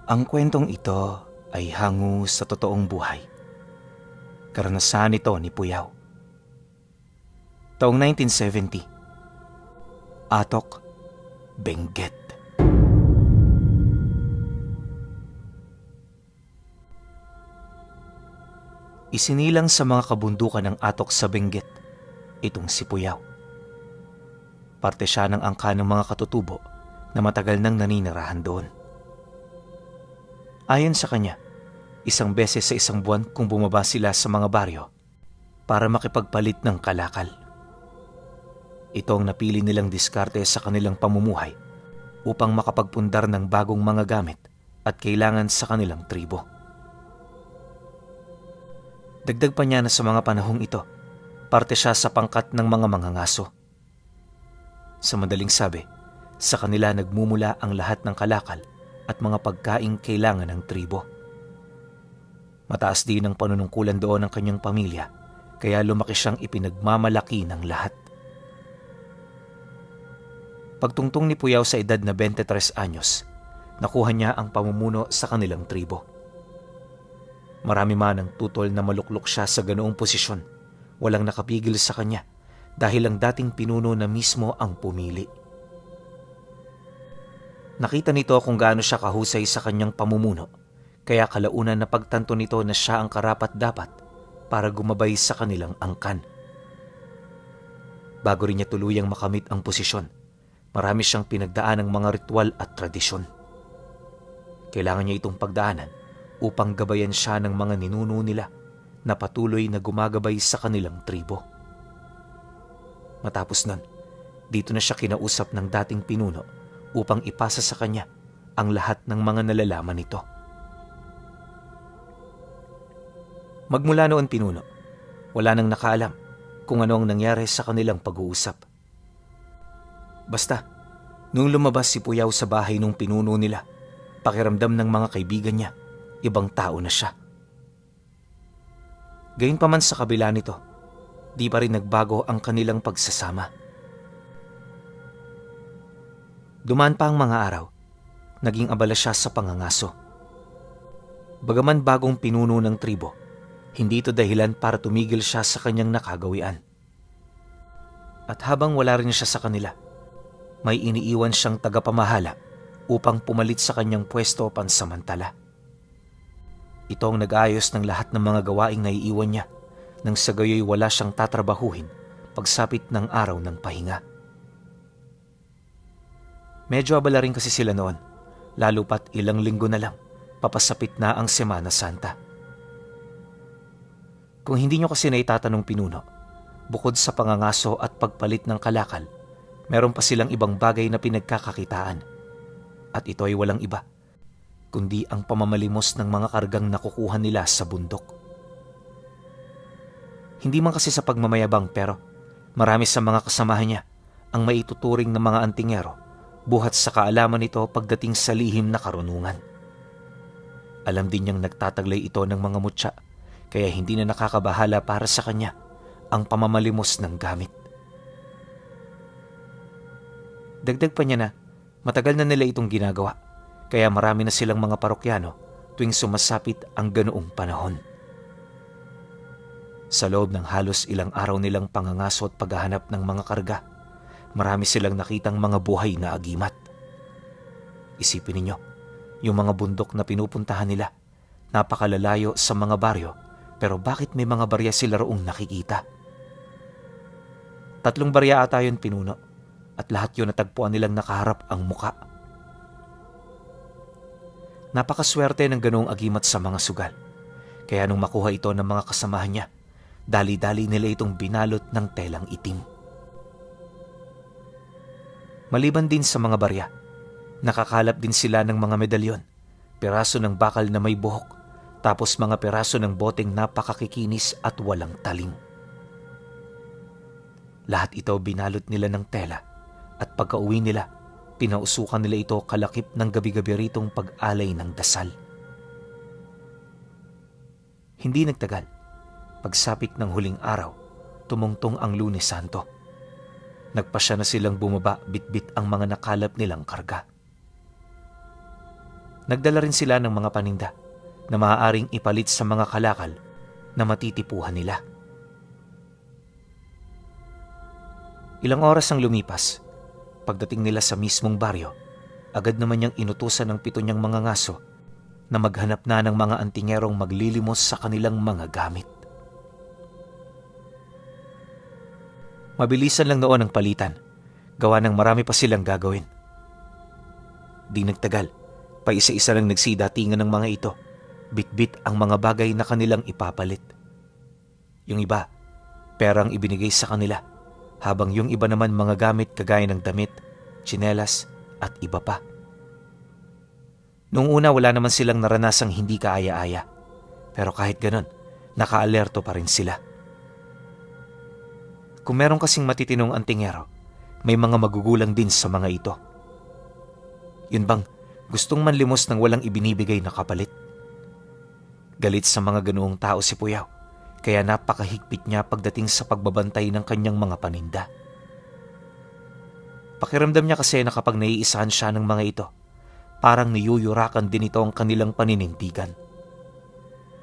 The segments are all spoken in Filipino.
Ang kwentong ito ay hango sa totoong buhay. Karanasan ito ni Puyaw. Taong 1970. Atok, Benguet. Isinilang sa mga kabundukan ng Atok sa Benguet itong si Puyaw. Parte siya ng angka ng mga katutubo na matagal nang naninirahan doon. Ayon sa kanya, isang beses sa isang buwan kung bumaba sila sa mga baryo para makipagpalit ng kalakal. Ito ang napili nilang diskarte sa kanilang pamumuhay upang makapagpundar ng bagong mga gamit at kailangan sa kanilang tribo. Dagdag pa niya na sa mga panahong ito, parte siya sa pangkat ng mga mangangaso. Sa madaling sabi, sa kanila nagmumula ang lahat ng kalakal at mga pagkaing kailangan ng tribo. Mataas din ang panunungkulan doon ng kanyang pamilya, kaya lumaki siyang ipinagmamalaki ng lahat. Pagtungtong ni Puyaw sa edad na 23 anyos, nakuha niya ang pamumuno sa kanilang tribo. Marami man ang tutol na maluklok siya sa ganoong posisyon, walang nakapigil sa kanya dahil ang dating pinuno na mismo ang pumili. Nakita nito kung gaano siya kahusay sa kanyang pamumuno, kaya kalaunan na pagtanto nito na siya ang karapat-dapat para gumabay sa kanilang angkan. Bago rin niya tuluyang makamit ang posisyon, marami siyang pinagdaan ng mga ritual at tradisyon. Kailangan niya itong pagdaanan upang gabayan siya ng mga ninuno nila na patuloy na gumagabay sa kanilang tribo. Matapos nun, dito na siya kinausap ng dating pinuno upang ipasa sa kanya ang lahat ng mga nalalaman nito. Magmula noon pinuno, wala nang nakaalam kung ano ang nangyari sa kanilang pag-uusap. Basta, nung lumabas si Puyaw sa bahay nung pinuno nila, pakiramdam ng mga kaibigan niya, ibang tao na siya. Gayunpaman sa kabila nito, di pa rin nagbago ang kanilang pagsasama. Dumaan pa ang mga araw, naging abala siya sa pangangaso. Bagaman bagong pinuno ng tribo, hindi ito dahilan para tumigil siya sa kanyang nakagawian. At habang wala rin siya sa kanila, may iniiwan siyang tagapamahala upang pumalit sa kanyang pwesto pansamantala. Ito ang nag-ayos ng lahat ng mga gawaing naiiwan niya nang sa gayoy wala siyang tatrabahuhin pagsapit ng araw ng pahinga. Medyo abala rin kasi sila noon, lalo pat ilang linggo na lang, papasapit na ang Semana Santa. Kung hindi nyo kasi naitatanong pinuno, bukod sa pangangaso at pagpalit ng kalakal, meron pa silang ibang bagay na pinagkakakitaan. At ito ay walang iba, kundi ang pamamalimos ng mga kargang nakukuha nila sa bundok. Hindi man kasi sa pagmamayabang pero marami sa mga kasamahan niya ang maituturing ng mga antingero buhat sa kaalaman nito pagdating sa lihim na karunungan. Alam din niyang nagtataglay ito ng mga mutya, kaya hindi na nakakabahala para sa kanya ang pamamalimos ng gamit. Dagdag pa niya na matagal na nila itong ginagawa, kaya marami na silang mga parokyano tuwing sumasapit ang ganoong panahon. Sa loob ng halos ilang araw nilang pangangaso at paghahanap ng mga karga, marami silang nakitang mga buhay na agimat. Isipin ninyo, yung mga bundok na pinupuntahan nila, napakalalayo sa mga baryo, pero bakit may mga barya sila roong nakikita? 3 barya ata yun pinuno, at lahat yun natagpuan nilang nakaharap ang muka. Napakaswerte ng ganoong agimat sa mga sugal, kaya nung makuha ito ng mga kasamahan niya, dali-dali nila itong binalot ng telang itim. Maliban din sa mga barya, nakakalap din sila ng mga medalyon, piraso ng bakal na may buhok, tapos mga piraso ng boteng napakakikinis at walang taling. Lahat ito binalot nila ng tela at pagka-uwi nila, pinausukan nila ito kalakip ng gabi-gabi ritong pag-alay ng dasal. Hindi nagtagal, pagsapit ng huling araw, tumungtong ang Lunes Santo. Nagpasya na silang bumaba bitbit ang mga nakalap nilang karga. Nagdala rin sila ng mga paninda na maaaring ipalit sa mga kalakal na matitipuhan nila. Ilang oras ang lumipas. Pagdating nila sa mismong baryo, agad naman niyang inutusan ng 7 niyang mga ngaso na maghanap na ng mga antingerong maglilimos sa kanilang mga gamit. Mabilisan lang noon ang palitan, gawa ng marami pa silang gagawin. Di nagtagal, paisa-isa lang nagsidatingan ng mga ito, bitbit ang mga bagay na kanilang ipapalit. Yung iba, perang ibinigay sa kanila, habang yung iba naman mga gamit kagaya ng damit, tsinelas at iba pa. Noong una wala naman silang naranasang hindi kaaya-aya, pero kahit ganon, nakaalerto pa rin sila. Kung meron kasing matitinong antingero, may mga magugulang din sa mga ito. Yun bang gustong manlimos ng walang ibinibigay na kapalit? Galit sa mga ganoong tao si Puyaw, kaya napakahigpit niya pagdating sa pagbabantay ng kanyang mga paninda. Pakiramdam niya kasi na kapag naiisahan siya ng mga ito, parang niyuyurakan din ito ang kanilang paninindigan.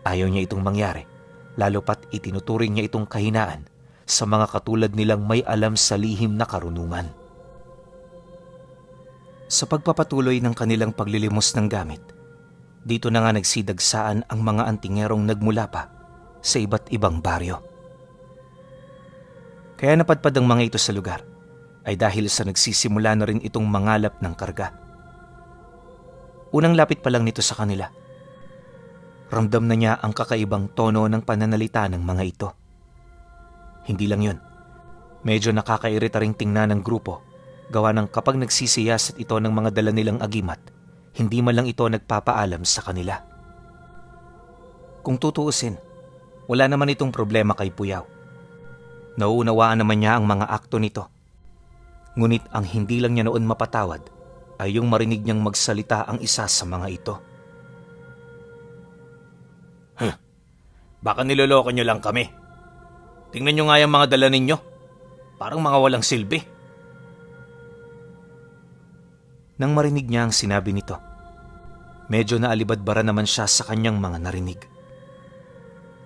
Ayaw niya itong mangyari, lalo pat itinuturing niya itong kahinaan sa mga katulad nilang may alam sa lihim na karunungan. Sa pagpapatuloy ng kanilang paglilimos ng gamit, dito na nga nagsidagsaan ang mga antingerong nagmula pa sa iba't ibang baryo. Kaya napadpad ang mga ito sa lugar ay dahil sa nagsisimula na rin itong mangalap ng karga. Unang lapit pa lang nito sa kanila, ramdam na niya ang kakaibang tono ng pananalita ng mga ito. Hindi lang yun, medyo nakakairita ring tingnan ng grupo, gawa ng kapag nagsisiyasat ito ng mga dala nilang agimat, hindi man lang ito nagpapaalam sa kanila. Kung tutuusin, wala naman itong problema kay Puyaw. Nauunawaan naman niya ang mga akto nito. Ngunit ang hindi lang niya noon mapatawad ay yung marinig niyang magsalita ang isa sa mga ito. Baka niloloko niyo lang kami. Tingnan niyo nga yung mga dala ninyo. Parang mga walang silbi. Nang marinig niya ang sinabi nito, medyo naalibadbara naman siya sa kanyang mga narinig.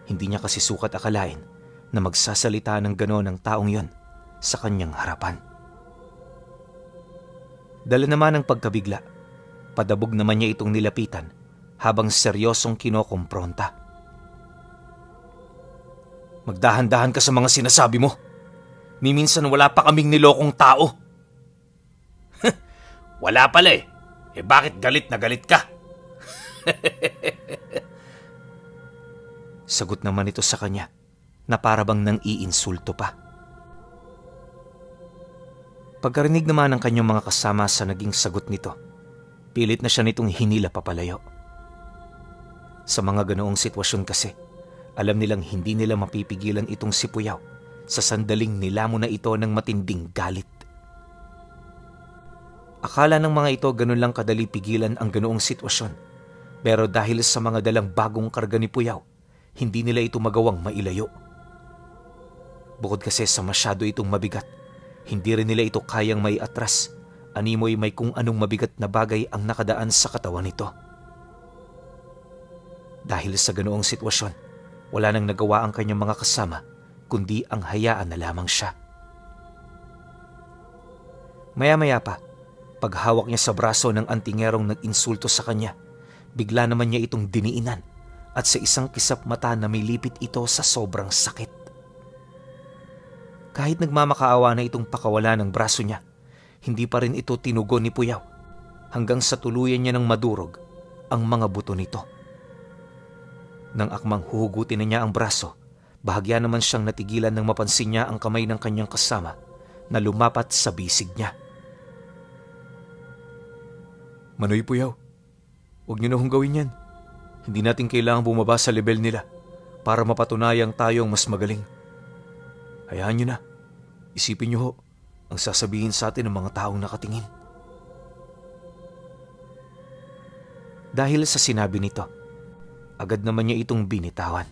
Hindi niya kasi sukat akalain na magsasalita ng gano'n ang taong yon sa kanyang harapan. Dala naman ng pagkabigla, padabog naman niya itong nilapitan habang seryosong kinokompronta. Magdahan-dahan ka sa mga sinasabi mo. Ni minsan wala pa kaming nilokong tao. Wala pala eh. Bakit galit na galit ka? Sagot naman ito sa kanya na parabang nang iinsulto pa. Pagkarinig naman ng kanyang mga kasama sa naging sagot nito, pilit na siya nitong hinila papalayo. Sa mga ganoong sitwasyon kasi, alam nilang hindi nila mapipigilan itong si Puyaw sa sandaling nilamon na ito ng matinding galit. Akala ng mga ito ganun lang kadali pigilan ang ganoong sitwasyon, pero dahil sa mga dalang bagong karga ni Puyaw, hindi nila ito magawang mailayo. Bukod kasi sa masyado itong mabigat, hindi rin nila ito kayang may atras, animoy may kung anong mabigat na bagay ang nakadaan sa katawan nito. Dahil sa ganoong sitwasyon, wala nang nagawa ang kanyang mga kasama, kundi ang hayaan na lamang siya. Maya-maya pa, paghawak niya sa braso ng antingerong nag-insulto sa kanya, bigla naman niya itong diniinan at sa isang kisap mata na may lipit ito sa sobrang sakit. Kahit nagmamakaawa na itong pakawala ng braso niya, hindi pa rin ito tinugon ni Puyaw hanggang sa tuluyan niya ng madurog ang mga buto nito. Nang akmang huhugutin na niya ang braso, bahagya naman siyang natigilan nang mapansin niya ang kamay ng kanyang kasama na lumapat sa bisig niya. Manoy Puyaw, huwag niyo na hong gawin yan. Hindi natin kailangang bumaba sa level nila para mapatunayang tayong mas magaling. Hayaan niyo na. Isipin niyo ho ang sasabihin sa atin ng mga taong nakatingin. Dahil sa sinabi nito, agad naman niya itong binitawan.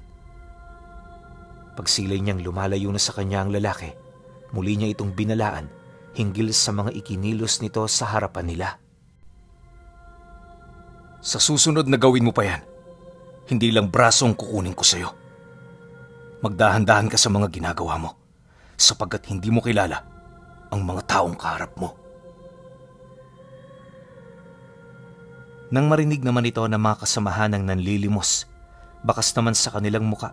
Pagsilay niyang lumalayo na sa kanya ang lalaki, muli niya itong binalaan hinggil sa mga ikinilos nito sa harapan nila. Sa susunod na gawin mo pa yan, hindi lang braso ang kukunin ko sa'yo. Magdahan-dahan ka sa mga ginagawa mo, sapagkat hindi mo kilala ang mga taong kaharap mo. Nang marinig naman ito ng mga kasamahan ng nanlilimos, bakas naman sa kanilang muka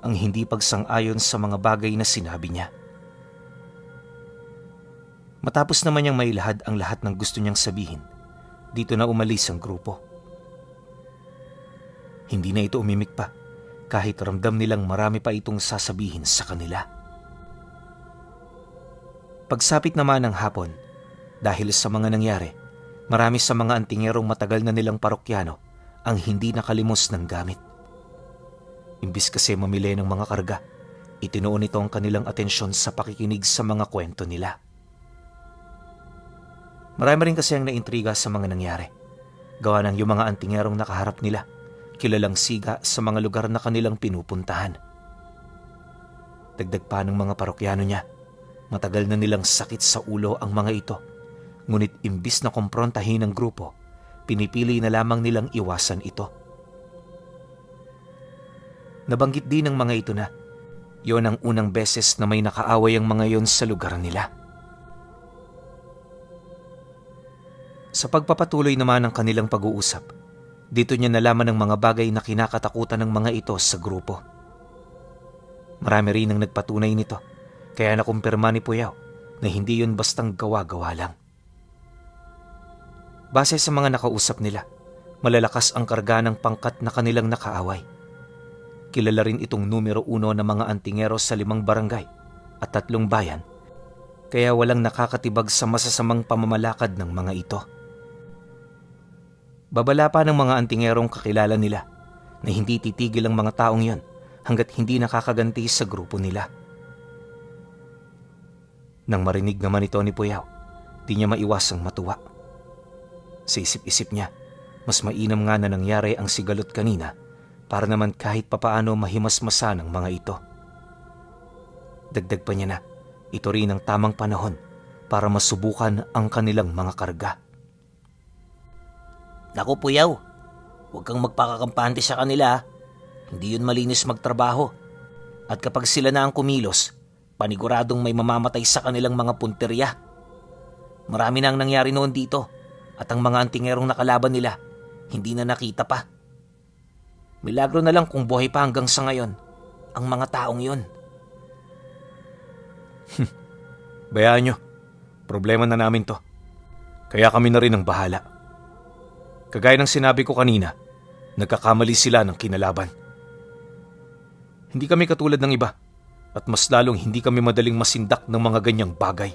ang hindi pagsang-ayon sa mga bagay na sinabi niya. Matapos naman niyang mailahad ang lahat ng gusto niyang sabihin, dito na umalis ang grupo. Hindi na ito umimik pa, kahit ramdam nilang marami pa itong sasabihin sa kanila. Pagsapit naman ng hapon, dahil sa mga nangyari, marami sa mga antingerong matagal na nilang parokyano ang hindi nakalimos ng gamit. Imbis kasi mamili ng mga karga, itinuon nito ang kanilang atensyon sa pakikinig sa mga kwento nila. Marami rin kasi ang naintriga sa mga nangyari. Gawa ng yung mga antingerong nakaharap nila, kilalang siga sa mga lugar na kanilang pinupuntahan. Dagdag pa ng mga parokyano niya, matagal na nilang sakit sa ulo ang mga ito. Ngunit imbis na komprontahin ang grupo, pinipili na lamang nilang iwasan ito. Nabanggit din ng mga ito na yon ang unang beses na may nakaaway ang mga yon sa lugar nila. Sa pagpapatuloy naman ng kanilang pag-uusap, dito niya nalaman ng mga bagay na kinakatakutan ng mga ito sa grupo. Marami rin ang nagpatunay nito, kaya nakumpirma ni Puyaw na hindi yun bastang gawa-gawa lang. Base sa mga nakausap nila, malalakas ang karga ng pangkat na kanilang nakaaway. Kilala rin itong numero 1 na mga antingero sa 5 barangay at 3 bayan, kaya walang nakakatibag sa masasamang pamamalakad ng mga ito. Babala pa ng mga antingerong kakilala nila na hindi titigil ang mga taong yon hanggat hindi nakakaganti sa grupo nila. Nang marinig naman ito ni Puyaw, di niya maiwasang matuwa. Sa isip-isip niya, mas mainam nga na nangyari ang sigalot kanina para naman kahit papaano mahimasmasan ang mga ito. Dagdag pa niya na, ito rin ang tamang panahon para masubukan ang kanilang mga karga. Naku Puyaw, huwag kang magpakakampante sa kanila. Hindi yun malinis magtrabaho. At kapag sila na ang kumilos, paniguradong may mamamatay sa kanilang mga punteriya. Marami na ang nangyari noon dito at ang mga antingerong nakalaban nila hindi na nakita pa. Milagro na lang kung buhay pa hanggang sa ngayon ang mga taong yun. Bayaan nyo, problema na namin to. Kaya kami na rin ang bahala. Kagaya ng sinabi ko kanina, nagkakamali sila ng kinalaban. Hindi kami katulad ng iba at mas lalong hindi kami madaling masindak ng mga ganyang bagay.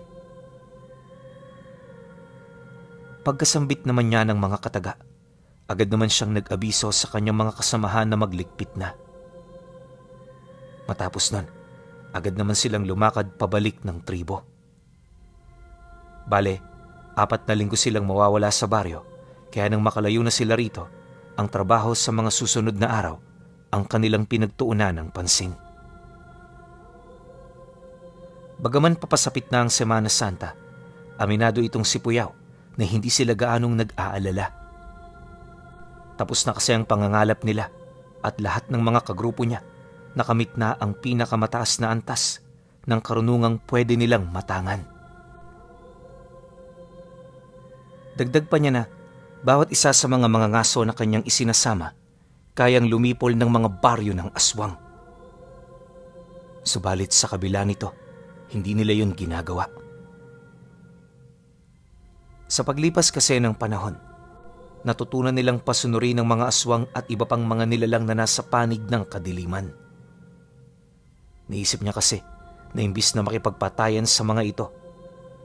Pagkasambit naman niya ng mga kataga, agad naman siyang nag-abiso sa kanyang mga kasamahan na magligpit na. Matapos nun, agad naman silang lumakad pabalik ng tribo. Bale, 4 na linggo silang mawawala sa baryo, kaya nang makalayo na sila rito, ang trabaho sa mga susunod na araw ang kanilang pinagtuunan ng pansin. Bagaman papasapit na ang Semana Santa, aminado itong si Puyaw na hindi sila gaanong nag-aalala. Tapos na kasi ang pangangalap nila at lahat ng mga kagrupo niya nakamit na ang pinakamataas na antas ng karunungang pwede nilang matangan. Dagdag pa niya na bawat isa sa mga ngaso na kanyang isinasama kayang lumipol ng mga baryo ng aswang. Subalit sa kabila nito, hindi nila yun ginagawa. Sa paglipas kasi ng panahon, natutunan nilang pasunurin ng mga aswang at iba pang mga nilalang na nasa panig ng kadiliman. Naisip niya kasi na imbis na makipagpatayan sa mga ito,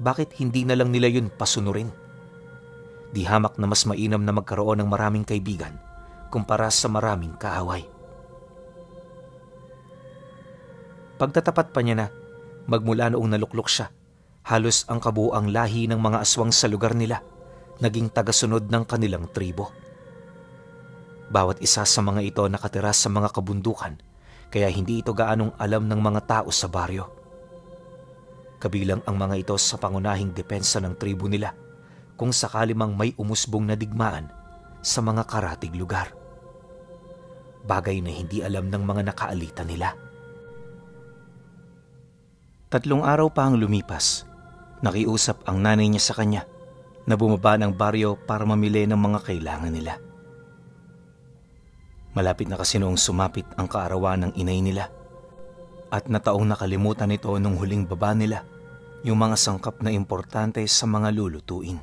bakit hindi na lang nila yun pasunurin? Di hamak na mas mainam na magkaroon ng maraming kaibigan kumpara sa maraming kaaway. Pagtatapat pa niya na, magmula noong naluklok siya, halos ang kabuuang lahi ng mga aswang sa lugar nila naging tagasunod ng kanilang tribo. Bawat isa sa mga ito nakatira sa mga kabundukan, kaya hindi ito gaanong alam ng mga tao sa baryo. Kabilang ang mga ito sa pangunahing depensa ng tribo nila kung sakali mang may umusbong na digmaan sa mga karatig lugar. Bagay na hindi alam ng mga nakaalita nila. 3 araw pa ang lumipas. Nakiusap ang nanay niya sa kanya na bumaba ng baryo para mamili ng mga kailangan nila. Malapit na kasi noong sumapit ang kaarawan ng inay nila at nataong nakalimutan nito nung huling baba nila yung mga sangkap na importante sa mga lulutuin.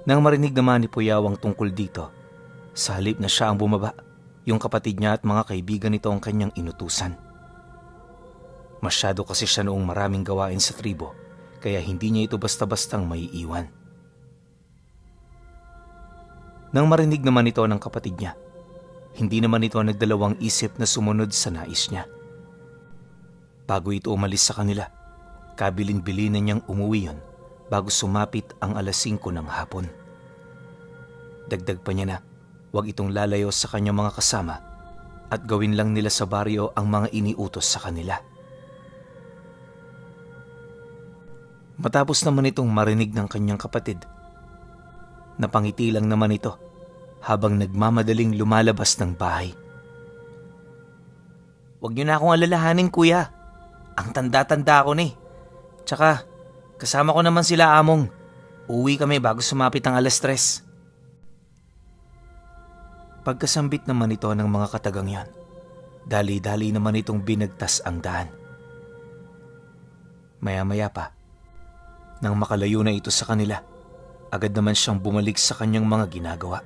Nang marinig naman ni Puyaw ang tungkol dito, sa halip na siya ang bumaba, yung kapatid niya at mga kaibigan nito ang kanyang inutusan. Masyado kasi siya noong maraming gawain sa tribo, kaya hindi niya ito basta-bastang maiiwan. Nang marinig naman ito ng kapatid niya, hindi naman ito nagdalawang isip na sumunod sa nais niya. Bago ito umalis sa kanila, kabilin-bilin na niyang umuwi yun bago sumapit ang 5:00 ng hapon. Dagdag pa niya na huwag itong lalayo sa kanyang mga kasama at gawin lang nila sa baryo ang mga iniutos sa kanila. Matapos naman itong marinig ng kanyang kapatid, napangiti lang naman ito habang nagmamadaling lumalabas ng bahay. "Huwag niyo na akong alalahanin, kuya. Ang tanda-tanda ko na eh. Tsaka, kasama ko naman sila among. Uwi kami bago sumapit ang 3:00. Pagkasambit naman ito ng mga katagang yan, dali-dali naman itong binagtas ang daan. Maya-maya pa, nang makalayo na ito sa kanila, agad naman siyang bumalik sa kanyang mga ginagawa.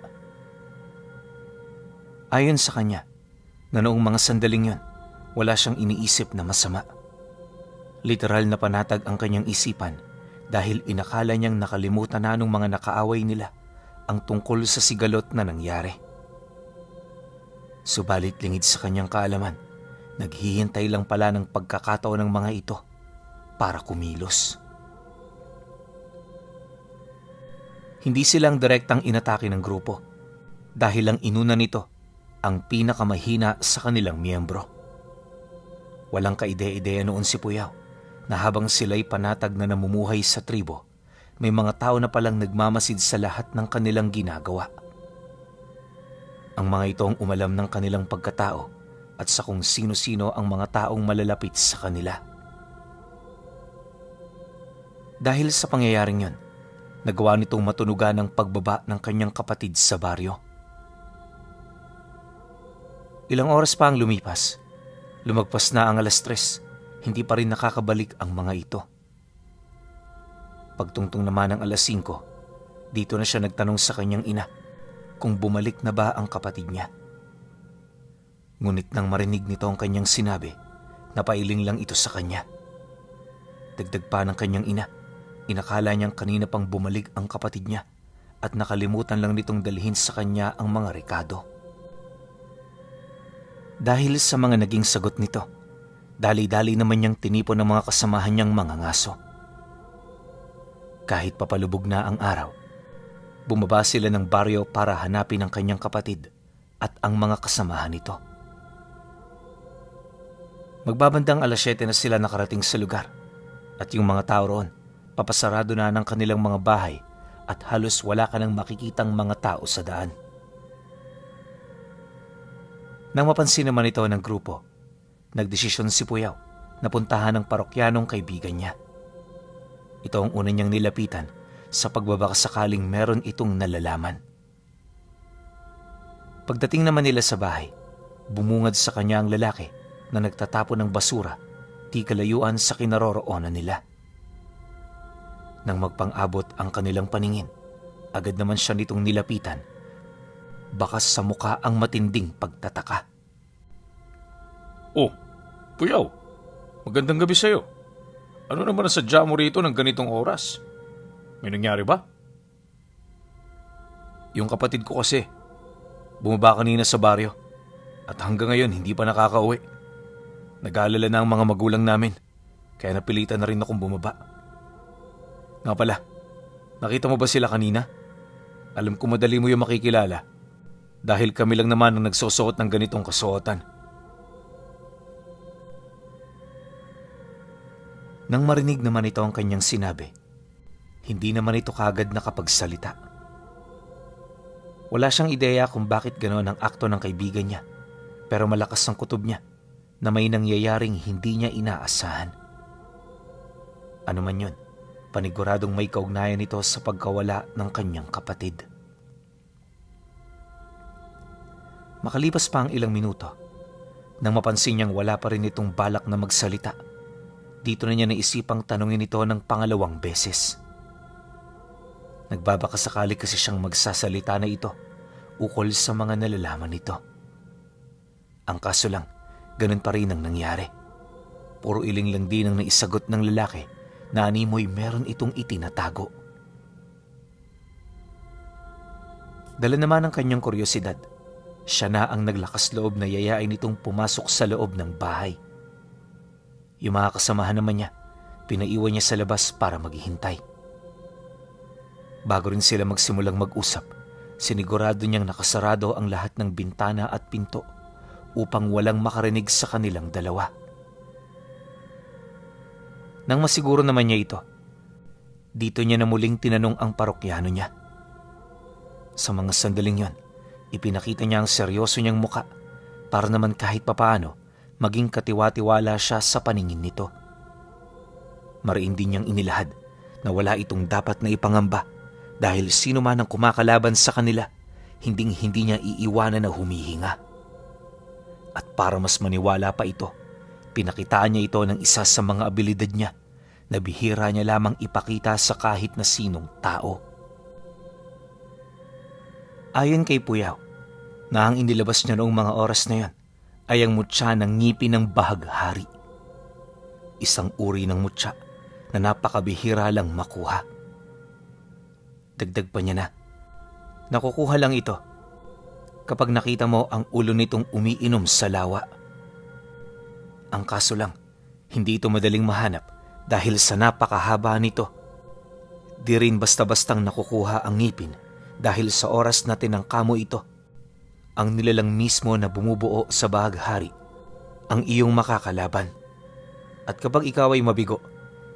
Ayon sa kanya, na noong mga sandaling yon, wala siyang iniisip na masama. Literal na panatag ang kanyang isipan dahil inakala niyang nakalimutan na nung mga nakaaway nila ang tungkol sa sigalot na nangyari. Subalit lingid sa kanyang kaalaman, naghihintay lang pala ng pagkakataon ng mga ito para kumilos. Hindi silang direktang inatake ng grupo dahil ang inuna nito ang pinakamahina sa kanilang miyembro. Walang kaide-ideya noon si Puyaw na habang sila'y panatag na namumuhay sa tribo, may mga tao na palang nagmamasid sa lahat ng kanilang ginagawa. Ang mga ito ang umalam ng kanilang pagkatao at sa kung sino-sino ang mga taong malalapit sa kanila. Dahil sa pangyayaring yon, nagawa nitong matunugan ang pagbaba ng kanyang kapatid sa baryo. Ilang oras pa ang lumipas. Lumagpas na ang 3:00, hindi pa rin nakakabalik ang mga ito. Pagtungtong naman ng 5:00, dito na siya nagtanong sa kanyang ina kung bumalik na ba ang kapatid niya. Ngunit nang marinig nito ang kanyang sinabi, napailing lang ito sa kanya. Dagdag pa ng kanyang ina, inakala niyang kanina pang bumalik ang kapatid niya at nakalimutan lang nitong dalhin sa kanya ang mga rekado. Dahil sa mga naging sagot nito, dali-dali naman niyang tinipon ng mga kasamahan niyang mga ngaso. Kahit papalubog na ang araw, bumaba sila ng baryo para hanapin ang kanyang kapatid at ang mga kasamahan nito. Magbabandang 7:00 na sila nakarating sa lugar at yung mga tao roon, papasarado na ng kanilang mga bahay at halos wala ka nang makikitang mga tao sa daan. Nang mapansin naman ito ng grupo, nagdesisyon si Puyaw na puntahan ng parokyanong kaibigan niya. Ito ang una niyang nilapitan sa pagbabaka sakaling meron itong nalalaman. Pagdating naman nila sa bahay, bumungad sa kanya ang lalaki na nagtatapon ng basura di kalayuan sa kinaroroonan nila. Nang magpang-abot ang kanilang paningin, agad naman siya nitong nilapitan. Bakas sa mukha ang matinding pagtataka. "Oh, Puyaw, magandang gabi sa'yo. Ano naman ang sadya mo rito ng ganitong oras? May nangyari ba?" "Yung kapatid ko kasi, bumaba kanina sa baryo at hanggang ngayon hindi pa nakakauwi. Nag-aalala na ang mga magulang namin, kaya napilitan na rin akong bumaba. Nga pala, nakita mo ba sila kanina? Alam ko madali mo yung makikilala dahil kami lang naman ang nagsusuot ng ganitong kasuotan." Nang marinig naman ito ang kanyang sinabi, Hindi naman ito kagad nakapagsalita. Wala siyang ideya kung bakit gano'n ang akto ng kaibigan niya, pero malakas ang kutob niya na may nangyayaring hindi niya inaasahan. Ano man yun, paniguradong may kaugnayan ito sa pagkawala ng kanyang kapatid. Makalipas pa ang ilang minuto, nang mapansin niyang wala pa rin itong balak na magsalita, dito na niya naisipang tanungin ito ng pangalawang beses. Nagbabakasakali kasi siyang magsasalita na ito ukol sa mga nalalaman nito. Ang kaso lang, ganun pa rin ang nangyari. Puro iling lang din ang naisagot ng lalaki na animoy meron itong itinatago. Dala naman ang kanyang kuryosidad, siya na ang naglakas loob na yayain itong pumasok sa loob ng bahay. Yung mga kasamahan naman niya, pinaiwan niya sa labas para maghihintay. Bago rin sila magsimulang mag-usap, sinigurado niyang nakasarado ang lahat ng bintana at pinto upang walang makarinig sa kanilang dalawa. Nang masiguro naman niya ito, dito niya na muling tinanong ang parokyano niya. Sa mga sandaling yon, ipinakita niya ang seryoso niyang muka para naman kahit papaano maging katiwa-tiwala siya sa paningin nito. Mariin din niyang inilahad na wala itong dapat na ipangamba dahil sino man ang kumakalaban sa kanila, hinding-hindi niya iiwanan na humihinga. At para mas maniwala pa ito, pinakitaan niya ito ng isa sa mga abilidad niya na bihira niya lamang ipakita sa kahit na sinong tao. Ayon kay Puyaw, na ang inilabas niya noong mga oras na yon ay ang mutya ng ngipin ng bahaghari. Isang uri ng mutya na napakabihira lang makuha. Dagdag pa niya na, nakukuha lang ito kapag nakita mo ang ulo nitong umiinom sa lawa. Ang kaso lang, hindi ito madaling mahanap dahil sa napakahaba nito. Di rin basta-bastang nakukuha ang ngipin dahil sa oras na tinangkamo ito, ang nilalang mismo na bumubuo sa bahaghari ang iyong makakalaban. At kapag ikaw ay mabigo,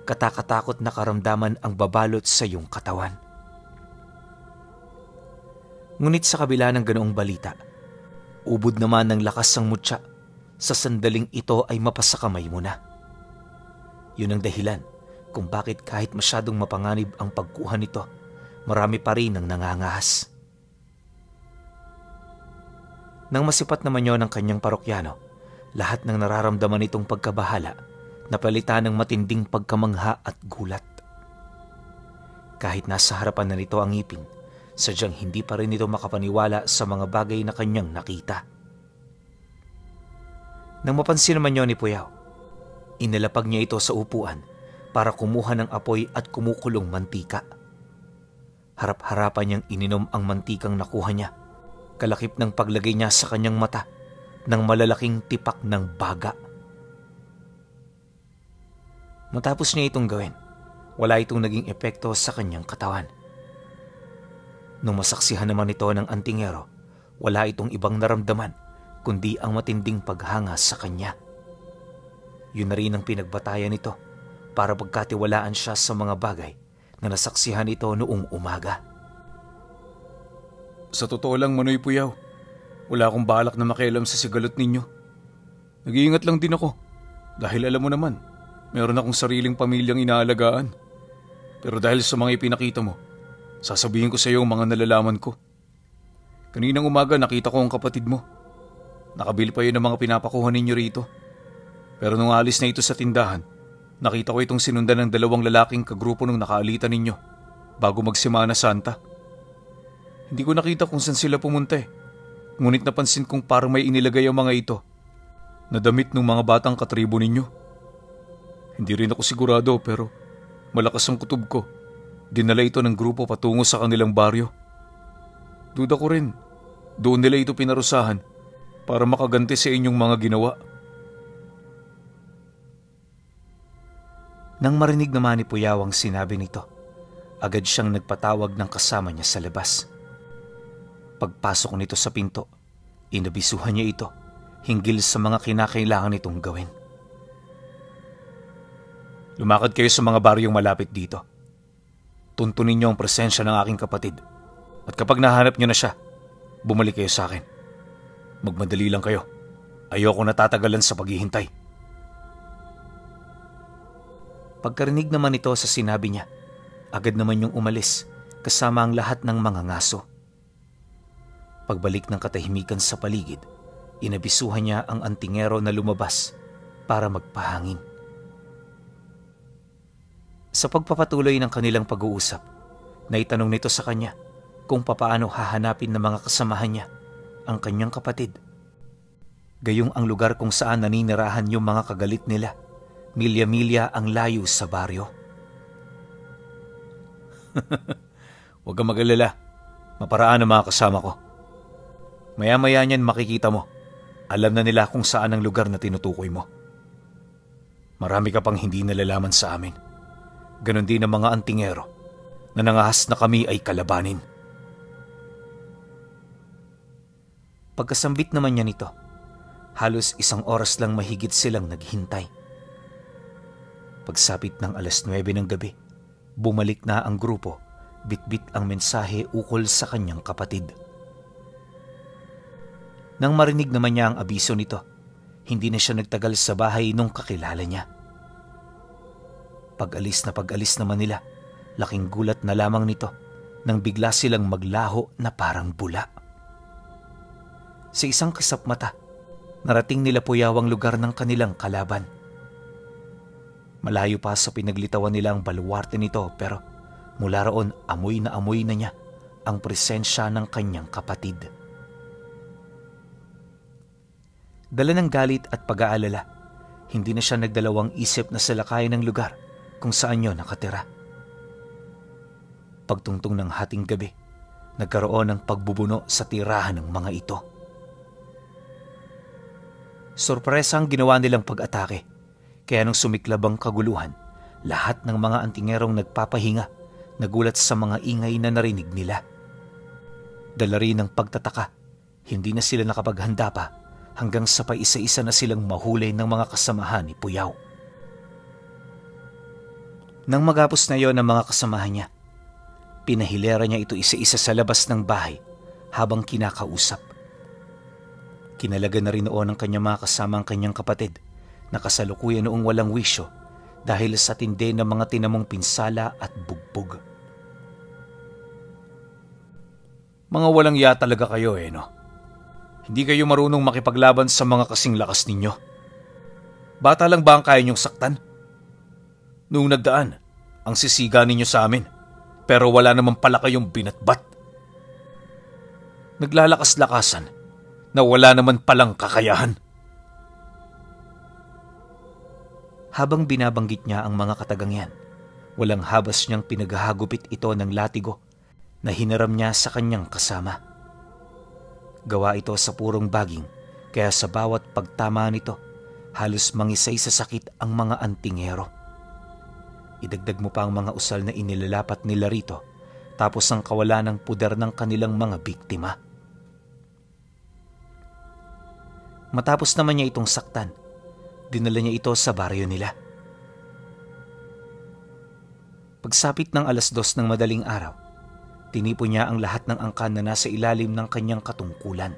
katakatakot na karamdaman ang babalot sa iyong katawan. Ngunit sa kabila ng ganoong balita, ubod naman ng lakas ng mutya, sa sandaling ito ay mapasakamay mo na. Yun ang dahilan kung bakit kahit masyadong mapanganib ang pagkuha nito, marami pa rin ang nangangahas. Nang masipat naman yon ng kanyang parokyano, lahat ng nararamdaman nitong pagkabahala napalitan ng matinding pagkamangha at gulat. Kahit nasa harapan na nito ang ngipin, sadyang hindi pa rin ito makapaniwala sa mga bagay na kanyang nakita. Nang mapansin naman yon ni Puyaw, inilapag niya ito sa upuan para kumuha ng apoy at kumukulong mantika. Harap-harapan niyang ininom ang mantikang nakuha niya, kalakip ng paglagay niya sa kanyang mata ng malalaking tipak ng baga. Matapos niya itong gawin, wala itong naging epekto sa kanyang katawan. Nung masaksihan naman ito ng antingero, wala itong ibang naramdaman kundi ang matinding paghanga sa kanya. Yun na rin ang pinagbatayan nito para pagkatiwalaan siya sa mga bagay na nasaksihan ito noong umaga. Sa totoo lang, Manoy Puyaw, wala akong balak na makialam sa sigalot ninyo. Nag-iingat lang din ako dahil alam mo naman, meron akong sariling pamilyang inaalagaan. Pero dahil sa mga ipinakita mo, sasabihin ko sa iyo ang mga nalalaman ko. Kaninang umaga nakita ko ang kapatid mo. Nakabili pa yun ng mga pinapakuha ninyo rito. Pero nung alis na ito sa tindahan, nakita ko itong sinundan ng dalawang lalaking kagrupo nung nakaalitan ninyo bago magsimana Santa. Hindi ko nakita kung saan sila pumunta eh. Ngunit napansin kong parang may inilagay ang mga ito na damit ng mga batang katribo ninyo. Hindi rin ako sigurado pero malakas ang kutob ko. Dinala ito ng grupo patungo sa kanilang baryo. Duda ko rin, doon nila ito pinarusahan para makaganti sa inyong mga ginawa. Nang marinig naman ni Puyaw ang sinabi nito, agad siyang nagpatawag ng kasama niya sa labas. Pagpasok nito sa pinto, inabisuhan niya ito hinggil sa mga kinakailangan nitong gawin. Lumakad kayo sa mga baryong malapit dito. Tuntunin niyo ang presensya ng aking kapatid. At kapag nahanap niyo na siya, bumalik kayo sa akin. Magmadali lang kayo. Ayoko natatagalan sa paghihintay. Pagkarinig naman ito sa sinabi niya, agad naman yung umalis kasama ang lahat ng mga ngaso. Pagbalik ng katahimikan sa paligid, inabisuhan niya ang antingero na lumabas para magpahangin. Sa pagpapatuloy ng kanilang pag-uusap, naitanong nito sa kanya kung papaano hahanapin ng mga kasamahan niya ang kanyang kapatid. Gayong ang lugar kung saan naninirahan yung mga kagalit nila, milya-milya ang layo sa baryo. Huwag kang mag-alala. Maparaan ang mga kasama ko. Maya-maya niyan makikita mo. Alam na nila kung saan ang lugar na tinutukoy mo. Marami ka pang hindi nalalaman sa amin. Ganon din ang mga antingero na nangahas na kami ay kalabanin. Pagkasambit naman niya nito, halos 1 oras lang mahigit silang naghintay. Pagsapit ng 9:00 ng gabi, bumalik na ang grupo, bitbit ang mensahe ukol sa kanyang kapatid. Nang marinig naman niya ang abiso nito, hindi na siya nagtagal sa bahay nung kakilala niya. Pag-alis naman nila, laking gulat na lamang nito nang bigla silang maglaho na parang bula. Sa isang kisap mata, narating nila Puyaw ang lugar ng kanilang kalaban. Malayo pa sa pinaglitawan nila ang baluwarte nito pero mula roon amoy na niya ang presensya ng kanyang kapatid. Dala ng galit at pag-aalala, hindi na siya nagdalawang isip na salakayin ng lugar kung saan yun nakatira. Pagtungtong ng hating gabi, nagkaroon ng pagbubuno sa tirahan ng mga ito. Sorpresa ang ginawa nilang pag-atake, kaya nung sumiklab ang kaguluhan, lahat ng mga antingerong nagpapahinga, nagulat sa mga ingay na narinig nila. Dala rin ng pagtataka, hindi na sila nakapaghanda pa hanggang sa paisa-isa na silang mahuli ng mga kasamahan ni Puyaw. Nang magapos na yon ang mga kasamahan niya, pinahilera niya ito isa-isa sa labas ng bahay habang kinakausap. Kinalaga na rin noon ng kanyang mga kasama ang kanyang kapatid na kasalukuyan noong walang wisyo dahil sa tindi ng mga tinamong pinsala at bugbog. Mga walang iya talaga kayo no? Hindi kayo marunong makipaglaban sa mga kasing lakas ninyo. Bata lang ba ang kaya niyong saktan? Noong nagdaan, ang sisiga ninyo sa amin, pero wala naman pala kayong binatbat. Naglalakas-lakasan na wala naman palang kakayahan. Habang binabanggit niya ang mga katagang yan, walang habas niyang pinaghahagupit ito ng latigo na hinaram niya sa kanyang kasama. Gawa ito sa purong baging, kaya sa bawat pagtama nito, halos mangisay sa sakit ang mga antingero. Idagdag mo pa ang mga usal na inilalapat nila rito, tapos ang kawalan ng puder ng kanilang mga biktima. Matapos naman niya itong saktan, dinala niya ito sa baryo nila. Pagsapit ng 2:00 ng madaling araw, tinipon niya ang lahat ng angkan na nasa ilalim ng kanyang katungkulan.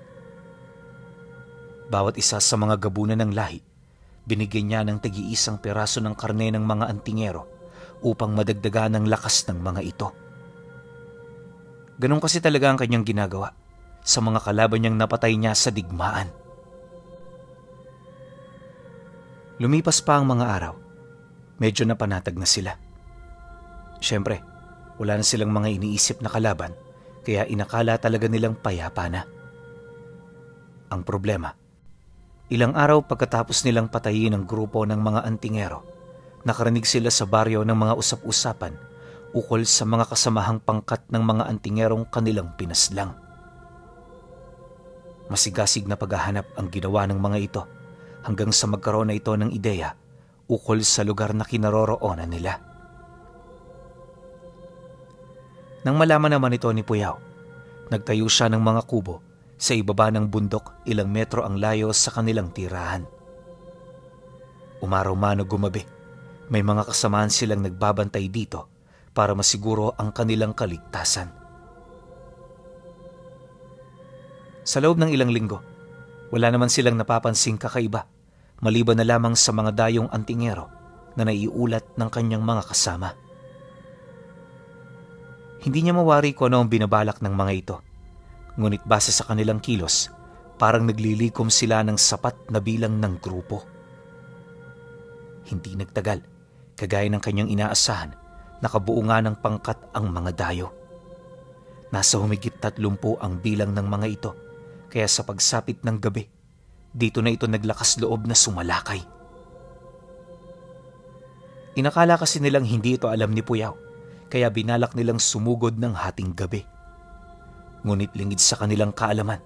Bawat isa sa mga gabunan ng lahi, binigyan niya ng tagi-isang piraso ng karne ng mga antingero upang madagdagan ang lakas ng mga ito. Ganon kasi talaga ang kanyang ginagawa sa mga kalaban niyang napatay niya sa digmaan. Lumipas pa ang mga araw, medyo napanatag na sila. Siyempre, wala na silang mga iniisip na kalaban, kaya inakala talaga nilang payapa na. Ang problema, ilang araw pagkatapos nilang patayin ang grupo ng mga antingero, nakarinig sila sa baryo ng mga usap-usapan ukol sa mga kasamahang pangkat ng mga antingerong kanilang pinaslang. Masigasig na paghahanap ang ginawa ng mga ito hanggang sa magkaroon na ito ng ideya ukol sa lugar na kinaroroonan nila. Nang malaman naman ito ni Puyaw, nagtayo siya ng mga kubo sa ibaba ng bundok ilang metro ang layo sa kanilang tirahan. Umaraw man o gumabi, may mga kasamaan silang nagbabantay dito para masiguro ang kanilang kaligtasan. Sa loob ng ilang linggo, wala naman silang napapansing kakaiba maliban na lamang sa mga dayong antingero na naiulat ng kanyang mga kasama. Hindi niya mawari kung ano ang binabalak ng mga ito, ngunit base sa kanilang kilos, parang naglilikom sila ng sapat na bilang ng grupo. Hindi nagtagal, kagaya ng kanyang inaasahan, nakabuo nga ng pangkat ang mga dayo. Nasa humigit 30 ang bilang ng mga ito, kaya sa pagsapit ng gabi, dito na ito naglakas loob na sumalakay. Inakala kasi nilang hindi ito alam ni Puyaw, kaya binalak nilang sumugod ng hating gabi. Ngunit lingid sa kanilang kaalaman,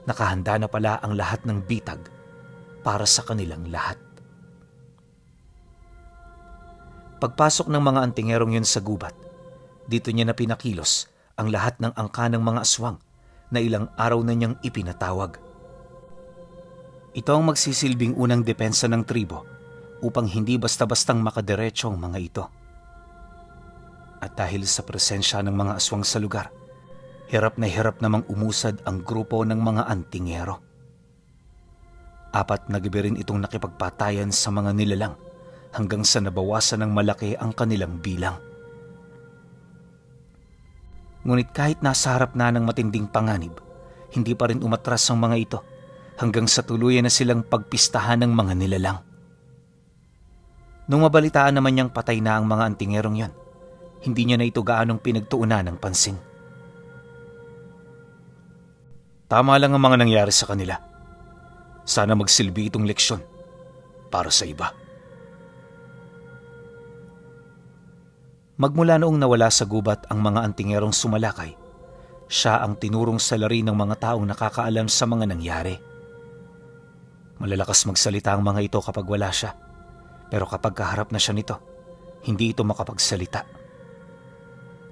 nakahanda na pala ang lahat ng bitag para sa kanilang lahat. Pagpasok ng mga antingerong yun sa gubat, dito niya na pinakilos ang lahat ng angka ng mga aswang na ilang araw na niyang ipinatawag. Ito ang magsisilbing unang depensa ng tribo upang hindi basta-bastang makadiretso ang mga ito. At dahil sa presensya ng mga aswang sa lugar, hirap namang umusad ang grupo ng mga antingero. 4 na gabi rin itong nakipagpatayan sa mga nilalang hanggang sa nabawasan ng malaki ang kanilang bilang. Ngunit kahit nasa harap na ng matinding panganib, hindi pa rin umatras ang mga ito hanggang sa tuluyan na silang pagpistahan ng mga nilalang. Nung mabalitaan naman niyang patay na ang mga antingerong yon, hindi niya na ito gaanong pinagtuunan ng pansin. Tama lang ang mga nangyari sa kanila. Sana magsilbi itong leksyon para sa iba. Magmula noong nawala sa gubat ang mga antingerong sumalakay, siya ang tinurong salari ng mga taong nakakaalam sa mga nangyari. Malalakas magsalita ang mga ito kapag wala siya, pero kapag kaharap na siya nito, hindi ito makapagsalita.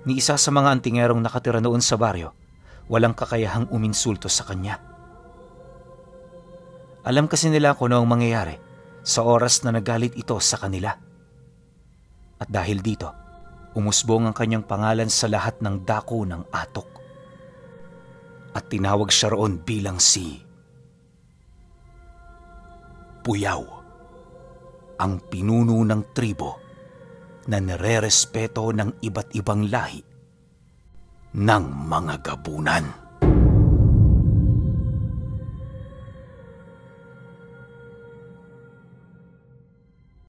Ni isa sa mga antingerong nakatira noon sa baryo, walang kakayahang uminsulto sa kanya. Alam kasi nila kung ano ang mangyayari sa oras na nagalit ito sa kanila. At dahil dito, umusbong ang kanyang pangalan sa lahat ng dako ng atok. At tinawag siya roon bilang si Puyaw, ang pinuno ng tribo na nire-respeto ng iba't ibang lahi ng mga gabunan.